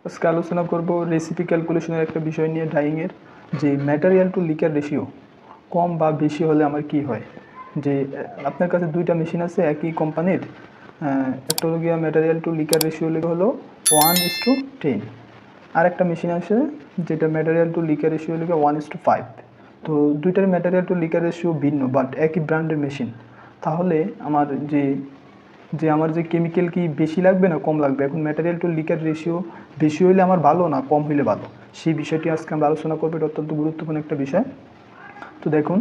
আজকে আলোচনা করব রেসিপি ক্যালকুলেশনের একটা বিষয় নিয়ে ডাইংয়ের যে ম্যাটেরিয়াল টু লিকার রেশিও কম বা বেশি হলে আমার কি হয়। যে আপনার কাছে দুইটা মেশিন আছে একই কোম্পানির, একটা হলো গিয়া ম্যাটেরিয়াল টু লিকার রেশিও হলো 1:10, আর একটা মেশিন আছে যেটা ম্যাটেরিয়াল টু লিকার রেশিও 1:5। তো দুইটার ম্যাটেরিয়াল টু লিকার রেশিও ভিন্ন বাট একই ব্র্যান্ডের মেশিন, তাহলে আমার যে কেমিক্যাল কি বেশি লাগবে না কম লাগবে, এখন ম্যাটেরিয়াল টু লিকার রেশিও বেশি হইলে আমার ভালো না কম হইলে ভালো, সেই বিষয়টি আজকে আমরা আলোচনা করবো। এটা অত্যন্ত গুরুত্বপূর্ণ একটা বিষয়। তো দেখুন,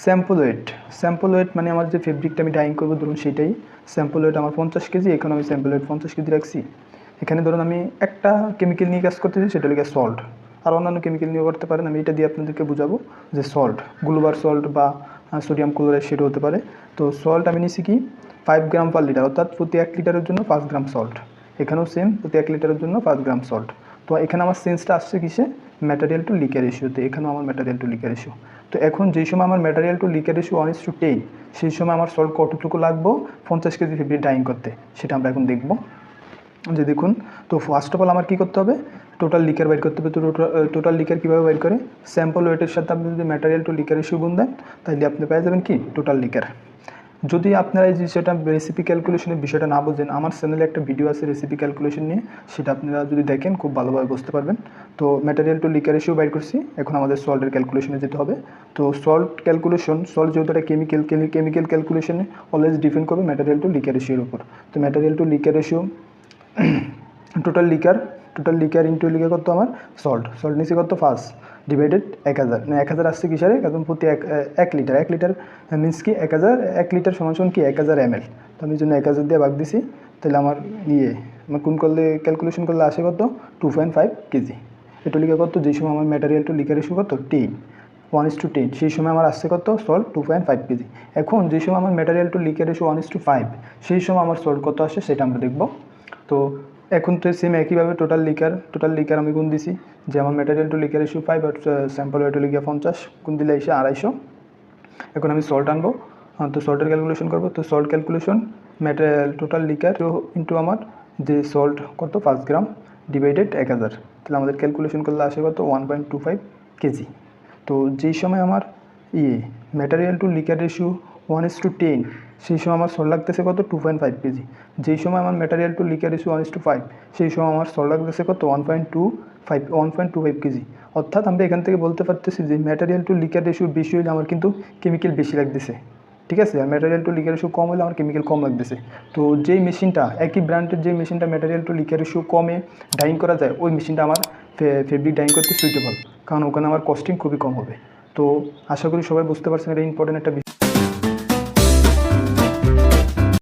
স্যাম্পল ওয়েট মানে আমার যে ফেব্রিকটা আমি ডাইং করবো, ধরুন সেটাই স্যাম্পল ওয়েট আমার 50 কেজি। এখানে আমি স্যাম্পল ওয়েট 50 কেজি রাখছি। এখানে ধরুন আমি একটা কেমিক্যাল নিয়ে কাজ করতেছি, সেটা হলো সল্ট, আর অন্যান্য কেমিক্যাল নিয়েও করতে পারেন। আমি এটা দিয়ে আপনাদেরকে বোঝাবো যে সল্ট, গ্লোবাল সল্ট বা সোডিয়াম ক্লোরাইড সেটা হতে পারে। তো সল্ট আমি নিচ্ছি কি 5 গ্রাম পার লিটার, অর্থাৎ প্রতি 1 লিটারের জন্য 5 গ্রাম সল্ট। এখানেও সেম, প্রতি 1 লিটারের জন্য 5 গ্রাম সল্ট। তো এখানে আমার সেন্সটা আসছে কিসে, ম্যাটেরিয়াল টু লিকার রেশিওতে। এখানেও আমার ম্যাটেরিয়াল টু লিকার রেশিও। তো এখন যেই সময় আমার ম্যাটেরিয়াল টু লিকার রেশিও 1:10, সেই সময় আমার সল্ট কতটুকু লাগবো 50 কেজি ফেব্রিক ডাইং করতে, সেটা আমরা এখন দেখব। যে দেখুন, তো ফার্স্ট অফ অল আমার কী করতে হবে, টোটাল লিকার বাইর করতে হবে। তো টোটাল লিকার কীভাবে বাইর করে, স্যাম্পল ওয়েটের সাথে আপনি যদি ম্যাটেরিয়াল টু লিকার রেশিও গুণ দেন, তাহলে আপনি পেয়ে যাবেন কি টোটাল লিকার। যদি আপনারা এই বিষয়টা রেসিপি ক্যালকুলেশনের বিষয়টা না বোঝেন, আমার চ্যানেলে একটা ভিডিও আছে রেসিপি ক্যালকুলেশন নিয়ে, সেটা আপনারা যদি দেখেন খুব ভালোভাবে বুঝতে পারবেন। তো ম্যাটেরিয়াল টু লিকার রেশিও বাইর করছি, এখন আমাদের সল্টের ক্যালকুলেশনে যেতে হবে। তো সল্ট যেহেতু একটা কেমিক্যাল ক্যালকুলেশনে অলওয়েজ ডিপেন্ড করবে ম্যাটেরিয়াল টু লিকার রেশিওর উপর। তো material to liquor ratio total liquor into liquor করতো আমার সল্ট নিচে করতো ফার্স্ট ডিভাইডেড 1000, মানে 1000 আসছে কিসারে, একদম প্রতি এক লিটার মিনস কি 1 লিটার সমান কি 1000 ml। তো আমি জন্য 1000 দিয়ে ভাগ দিছি, তাহলে আমার আমার কোন করলে ক্যালকুলেশন করলে আসে কত 2.5 কেজি। এটা লিখে কত, যেই সময় আমার ম্যাটেরিয়াল টু লিকার রেশিও কত 1:10, সেই সময় আমার আসছে কত সল্ট 2.5 কেজি। এখন যে সময় আমার ম্যাটেরিয়াল টু লিকার রেশিও 1:5, সেই সময় আমার সল্ট কত আসে সেটা আমরা দেখব। তো এখন তো সেম একইভাবে টোটাল লিকার আমি গুণ দিছি, যে আমার material to liquor ratio 5 R sample wait হলো 50, গুণ দিলে এসে 250। এখন আমি সল্ট আনবো, তো সল্টের ক্যালকুলেশন করবো। তো salt calculation material total liquor into আমার যে সল্ট কত 5 গ্রাম ডিভাইডেড 1000, তাহলে আমাদের ক্যালকুলেশন করলে আসে কত 1.25 কেজি। তো যেই সময় আমার ম্যাটেরিয়াল টু লিকার রেশিও 1:10, সেই সময় আমার সল্ট লাগতেছে কত 2.5 কেজি। যেই সময় আমার ম্যাটেরিয়াল টু লিকার রেশিও 1:5, সেই সময় আমার সল্ট লাগতেছে কত 1.25 কেজি। অর্থাৎ আমরা এখান থেকে বলতে পারতেছি যে ম্যাটেরিয়াল টু লিকার রেশিও বেশি হলে আমার কিন্তু কেমিক্যাল বেশি লাগতেছে, ঠিক আছে। আর ম্যাটেরিয়াল টু লিকার রেশিও কম হলে আমার কেমিক্যাল কম লাগতেছে। তো যেই মেশিনটা একই ব্র্যান্ডের, যেই মেশিনটা ম্যাটেরিয়াল টু লিকার রেশিও কমে ডাইং করা যায়, ওই মেশিনটা আমার ফেব্রিক ডাইং করতে সুইটেবল, কারণ ওখানে আমার কস্টিং খুবই কম হবে। তো আশা করি সবাই বুঝতে পারছেন, এটা ইম্পর্টেন্ট একটা বিষয়।